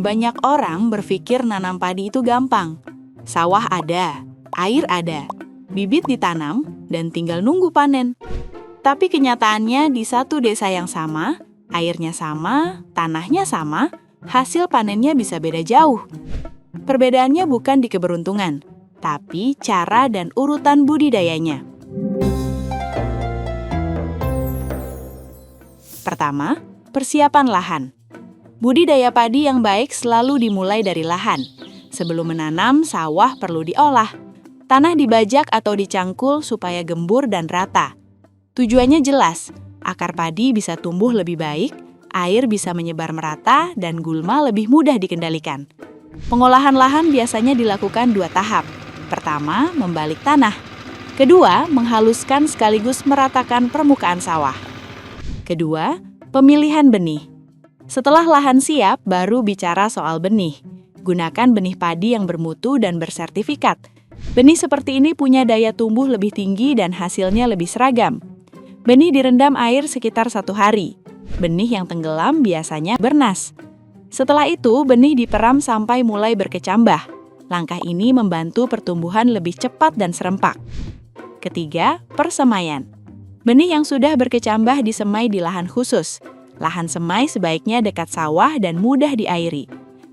Banyak orang berpikir nanam padi itu gampang. Sawah ada, air ada, bibit ditanam, dan tinggal nunggu panen. Tapi kenyataannya di satu desa yang sama, airnya sama, tanahnya sama, hasil panennya bisa beda jauh. Perbedaannya bukan di keberuntungan, tapi cara dan urutan budidayanya. Pertama, persiapan lahan. Budidaya padi yang baik selalu dimulai dari lahan. Sebelum menanam, sawah perlu diolah. Tanah dibajak atau dicangkul supaya gembur dan rata. Tujuannya jelas, akar padi bisa tumbuh lebih baik, air bisa menyebar merata, dan gulma lebih mudah dikendalikan. Pengolahan lahan biasanya dilakukan 2 tahap. Pertama, membalik tanah. Kedua, menghaluskan sekaligus meratakan permukaan sawah. Kedua, pemilihan benih. Setelah lahan siap, baru bicara soal benih. Gunakan benih padi yang bermutu dan bersertifikat. Benih seperti ini punya daya tumbuh lebih tinggi dan hasilnya lebih seragam. Benih direndam air sekitar 1 hari. Benih yang tenggelam biasanya bernas. Setelah itu, benih diperam sampai mulai berkecambah. Langkah ini membantu pertumbuhan lebih cepat dan serempak. Ketiga, persemaian. Benih yang sudah berkecambah disemai di lahan khusus. Lahan semai sebaiknya dekat sawah dan mudah diairi.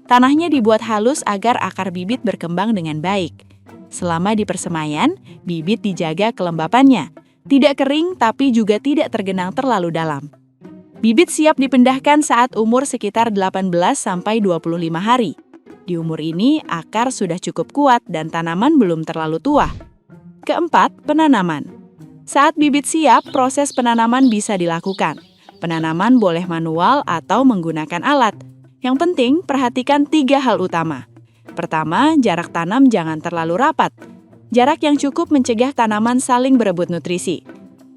Tanahnya dibuat halus agar akar bibit berkembang dengan baik. Selama di persemaian, bibit dijaga kelembapannya. Tidak kering tapi juga tidak tergenang terlalu dalam. Bibit siap dipindahkan saat umur sekitar 18-25 hari. Di umur ini, akar sudah cukup kuat dan tanaman belum terlalu tua. Keempat, penanaman. Saat bibit siap, proses penanaman bisa dilakukan. Penanaman boleh manual atau menggunakan alat. Yang penting, perhatikan 3 hal utama. Pertama, jarak tanam jangan terlalu rapat. Jarak yang cukup mencegah tanaman saling berebut nutrisi.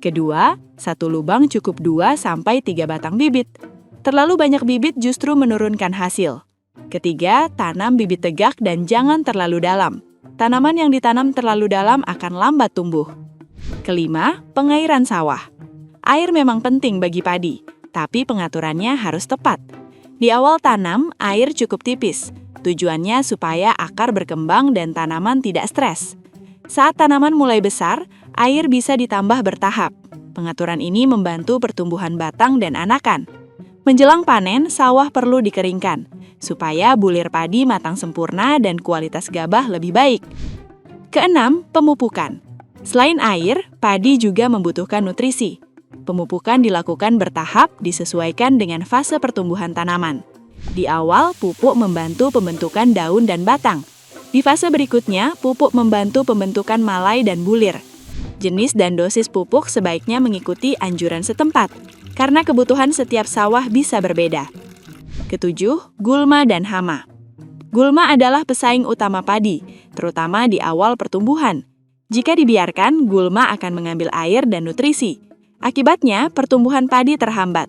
Kedua, 1 lubang cukup 2-3 batang bibit. Terlalu banyak bibit justru menurunkan hasil. Ketiga, tanam bibit tegak dan jangan terlalu dalam. Tanaman yang ditanam terlalu dalam akan lambat tumbuh. Kelima, pengairan sawah. Air memang penting bagi padi, tapi pengaturannya harus tepat. Di awal tanam, air cukup tipis. Tujuannya supaya akar berkembang dan tanaman tidak stres. Saat tanaman mulai besar, air bisa ditambah bertahap. Pengaturan ini membantu pertumbuhan batang dan anakan. Menjelang panen, sawah perlu dikeringkan, supaya bulir padi matang sempurna dan kualitas gabah lebih baik. Keenam, pemupukan. Selain air, padi juga membutuhkan nutrisi. Pemupukan dilakukan bertahap disesuaikan dengan fase pertumbuhan tanaman. Di awal, pupuk membantu pembentukan daun dan batang. Di fase berikutnya, pupuk membantu pembentukan malai dan bulir. Jenis dan dosis pupuk sebaiknya mengikuti anjuran setempat, karena kebutuhan setiap sawah bisa berbeda. Ketujuh, gulma dan hama. Gulma adalah pesaing utama padi, terutama di awal pertumbuhan. Jika dibiarkan, gulma akan mengambil air dan nutrisi. Akibatnya, pertumbuhan padi terhambat.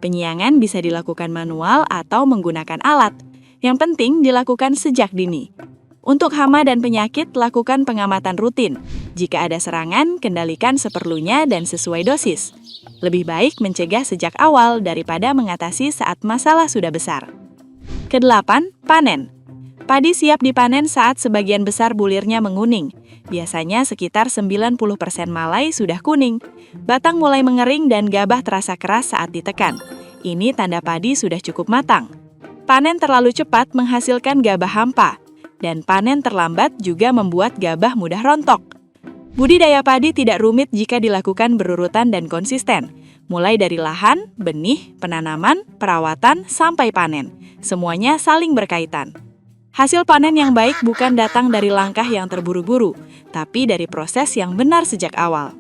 Penyiangan bisa dilakukan manual atau menggunakan alat. Yang penting dilakukan sejak dini. Untuk hama dan penyakit, lakukan pengamatan rutin. Jika ada serangan, kendalikan seperlunya dan sesuai dosis. Lebih baik mencegah sejak awal daripada mengatasi saat masalah sudah besar. Kedelapan, panen. Padi siap dipanen saat sebagian besar bulirnya menguning. Biasanya sekitar 90% malai sudah kuning. Batang mulai mengering dan gabah terasa keras saat ditekan. Ini tanda padi sudah cukup matang. Panen terlalu cepat menghasilkan gabah hampa. Dan panen terlambat juga membuat gabah mudah rontok. Budidaya padi tidak rumit jika dilakukan berurutan dan konsisten. Mulai dari lahan, benih, penanaman, perawatan, sampai panen. Semuanya saling berkaitan. Hasil panen yang baik bukan datang dari langkah yang terburu-buru, tapi dari proses yang benar sejak awal.